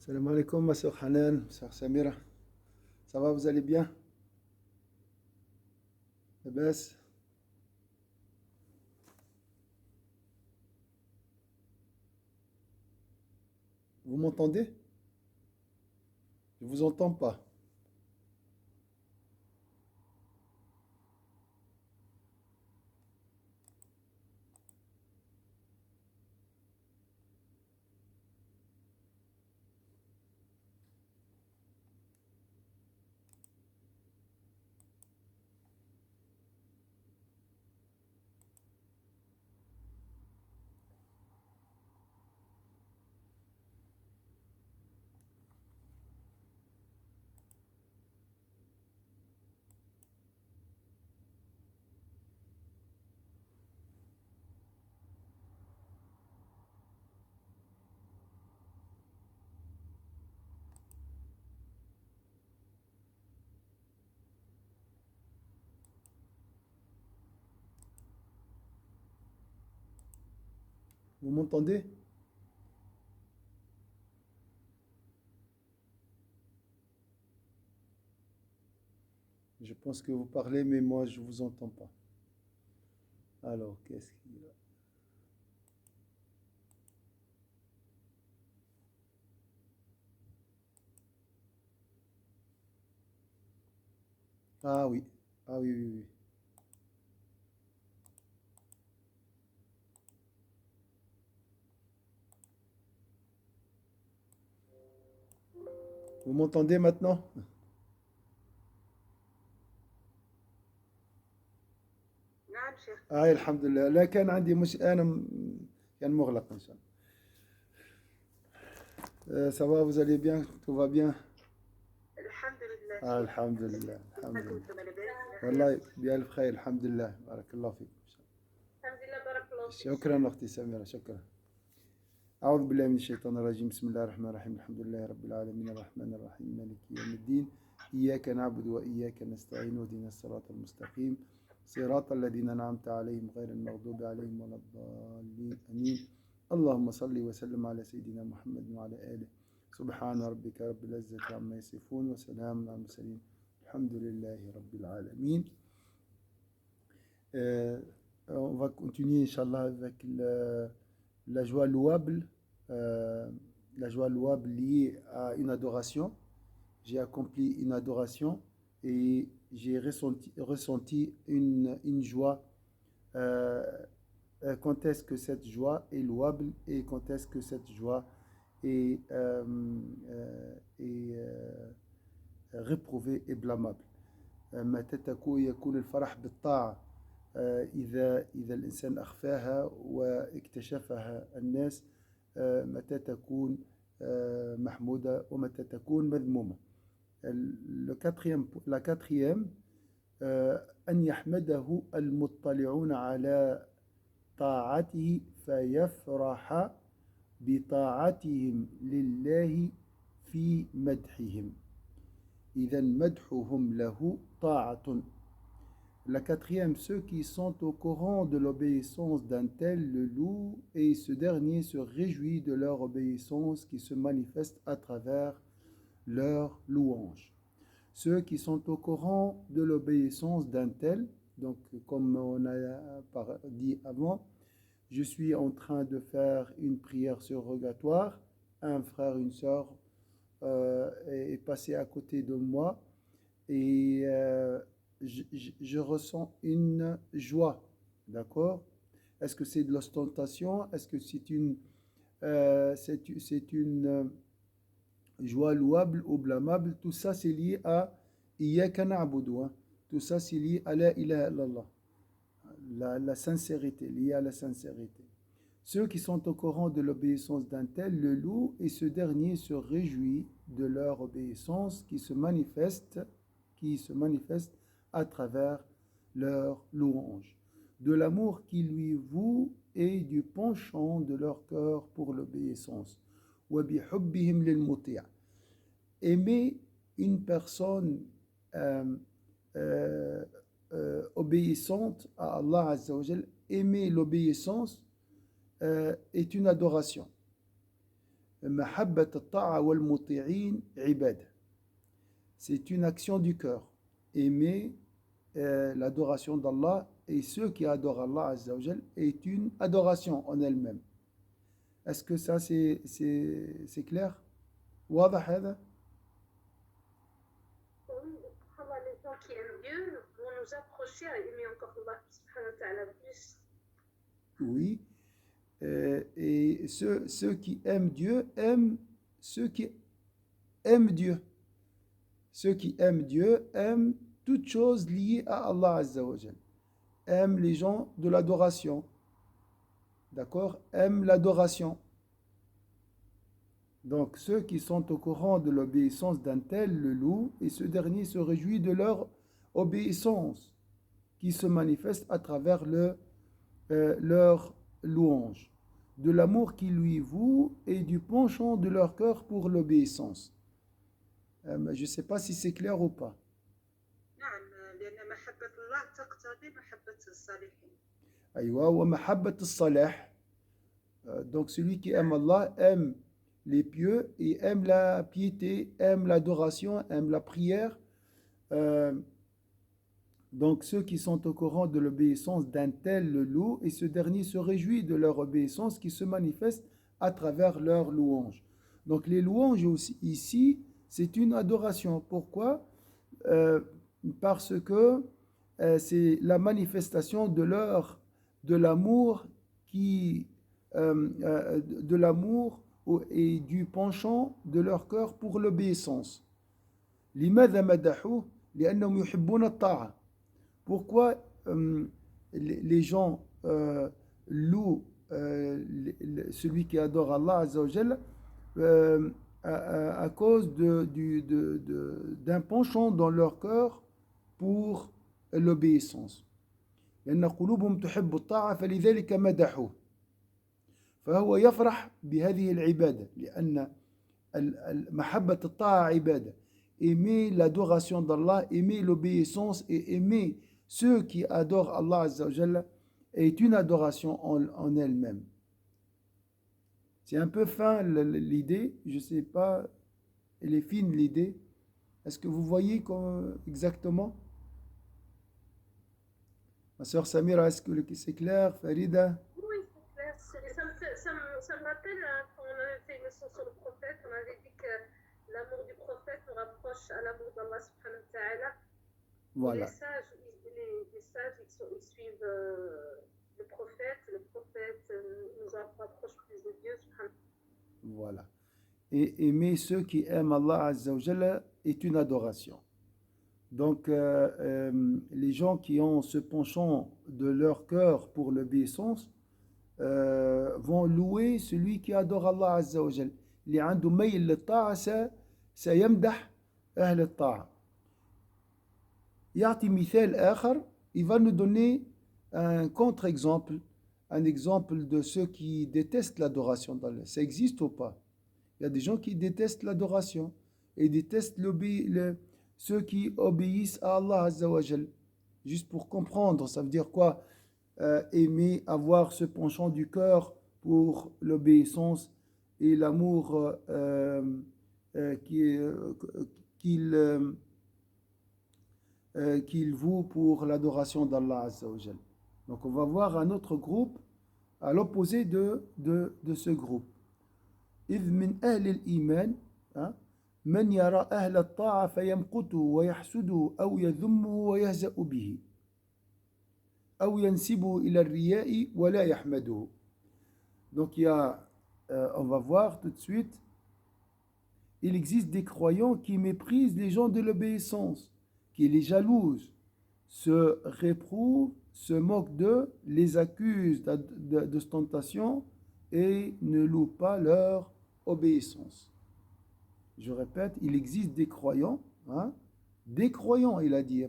Salam alaikum, ma soeur Hanan, ma soeur Samira. Ça va, vous allez bien? Bess, vous m'entendez? Je vous entends pas. Vous m'entendez? Je pense que vous parlez, mais moi, je vous entends pas. Alors, qu'est-ce qu'il y a? Ah oui, ah oui, oui, oui. Vous m'entendez maintenant? نعم شيخ. الحمد لله. لا كان عندي مش أنا كان مغلق إن شاء الله. Ça va, vous allez bien? Tout va bien? الحمد لله شيخ. الحمد لله، الحمد كيفك لله. وانتم لاباس على خير؟ والله بألف خير، الحمد لله، بارك الله فيك. الحمد لله بارك الله فيك شيخ. شكرا أختي سميرة، شكرا. أعوذ بالله من الشيطان الرجيم. بسم الله الرحمن الرحيم. الحمد لله رب العالمين الرحمن الرحيم مالك يوم الدين. إياك نعبد وإياك نستعين واهدنا الصراط المستقيم صراط الذين أنعمت عليهم غير المغضوب عليهم ولا الضالين آمين. اللهم صل وسلم على سيدنا محمد وعلى آله. سبحان ربك رب العزة عما يصفون وسلام على المرسلين الحمد لله رب العالمين. Euh, on va continuer, Inch'Allah, avec la joie louable, euh, la joie louable liée à une adoration. J'ai accompli une adoration et j'ai ressenti une joie. Euh, quand est-ce que cette joie est louable et quand est-ce que cette joie est réprouvée et blâmable. متى يكون الفرح بالطاعة إذا الإنسان أخفاها واكتشفها الناس متى تكون محمودة ومتى تكون مذمومة. La quatrième, أن يحمده المطلعون على طاعته فيفرح بطاعتهم لله في مدحهم إذا مدحهم له طاعة. La quatrième, ceux qui sont au courant de l'obéissance d'un tel le louent et ce dernier se réjouit de leur obéissance qui se manifeste à travers leur louange. Ceux qui sont au courant de l'obéissance d'un tel, donc comme on a dit avant, je suis en train de faire une prière surrogatoire, un frère, une sœur est passé à côté de moi et je ressens une joie, d'accord? Est-ce que c'est de l'ostentation? Est-ce que c'est une joie louable ou blâmable? Tout ça, c'est lié à Iyaka na'budu, hein. Tout ça, c'est lié à la ilaha illallah, la sincérité, lié à la sincérité. Ceux qui sont au courant de l'obéissance d'un tel le louent et ce dernier se réjouit de leur obéissance qui se manifeste à travers leur louange, de l'amour qui lui voue et du penchant de leur cœur pour l'obéissance. وَبِحُبِّهِمْ لِلْمُطِيعِ. Aimer une personne euh, euh, obéissante à Allah Azza wa Jal, aimer l'obéissance est une adoration. محبة الطاعة والمطيعين عبادة. C'est une action du cœur. Aimer l'adoration d'Allah et ceux qui adorent Allah Azza wa Jal est une adoration en elle-même. Est-ce que ça c'est clair? واضح هذا؟ Oui, les gens qui aiment Dieu vont nous approcher à aimer encore Allah subhanahu wa ta'ala plus. Oui. Et ceux qui aiment Dieu aiment ceux qui aiment Dieu. Ceux qui aiment Dieu aiment toutes choses liées à Allah Azza wa Jal. Aiment les gens de l'adoration. D'accord? Aiment l'adoration. Donc ceux qui sont au courant de l'obéissance d'un tel le louent et ce dernier se réjouit de leur obéissance qui se manifeste à travers leur louange, de l'amour qui lui voue et du penchant de leur cœur pour l'obéissance. Je ne sais pas si c'est clair ou pas. Aïwa, wa mahabbat as-salih. Donc celui qui aime Allah aime les pieux et aime la piété, aime l'adoration, aime la prière. Donc ceux qui sont au courant de l'obéissance d'un tel le louent et ce dernier se réjouit de leur obéissance qui se manifeste à travers leur louange. Donc les louanges aussi, ici, c'est une adoration. Pourquoi? Parce que c'est la manifestation de l'amour de l'amour et du penchant de leur cœur pour l'obéissance. لماذا مدحوه؟ لأنهم يحبون الطاعة. Pourquoi les gens louent celui qui adore Allah Azza wa Jalla à cause d'un penchant dans leur cœur pour l'obéissance. لأن قلوبهم تحب الطاعة فلذلك مدحوه. فهو يفرح بهذه العبادة لأن محبة الطاعة عبادة. Aimer l'adoration d'Allah, aimer l'obéissance et aimer ceux qui adorent Allah Azza wa Jalla est une adoration en elle-même. C'est un peu fin l'idée, je ne sais pas, elle est fine l'idée. Est-ce que vous voyez exactement? Ma sœur Samira, est-ce que c'est clair? Farida? Oui, c'est clair. Ça me rappelle quand on avait fait une leçon sur le prophète, on avait dit que l'amour du prophète nous rapproche à l'amour d'Allah subhanahu wa ta'ala. Voilà. Les sages, ils suivent le prophète nous rapproche plus de Dieu subhanahu. Voilà. Et aimer ceux qui aiment Allah Azza wa Jalla est une adoration. Donc, les gens qui ont ce penchant de leur cœur pour l'obéissance vont louer celui qui adore Allah Azza wa Jalla. اللي عنده ميل للطاعة سيمدح أهل الطاعة. يعطي مثال آخر, il va nous donner un contre-exemple, un exemple de ceux qui détestent l'adoration d'Allah. Ça existe ou pas? Il y a des gens qui détestent l'adoration et détestent ceux qui obéissent à Allah Azza wa Jal. Juste pour comprendre, ça veut dire quoi? Aimer, avoir ce penchant du cœur pour l'obéissance et l'amour qu'il voue pour l'adoration d'Allah Azza wa Jal. Donc on va voir un autre groupe à l'opposé de ce groupe. إذ من أهل الإيمان من يرى أهل الطاعة فيمقته ويحسده أو يذمه ويهزأ به أو ينسبه إلى الرياء ولا يحمده. Donc on va voir tout de suite, il existe des croyants qui méprisent les gens de l'obéissance, qui les jalousent, se réprouvent, se moquent d'eux, les accusent d'ostentation et ne louent pas leur obéissance. Je répète, il existe des croyants, il a dit,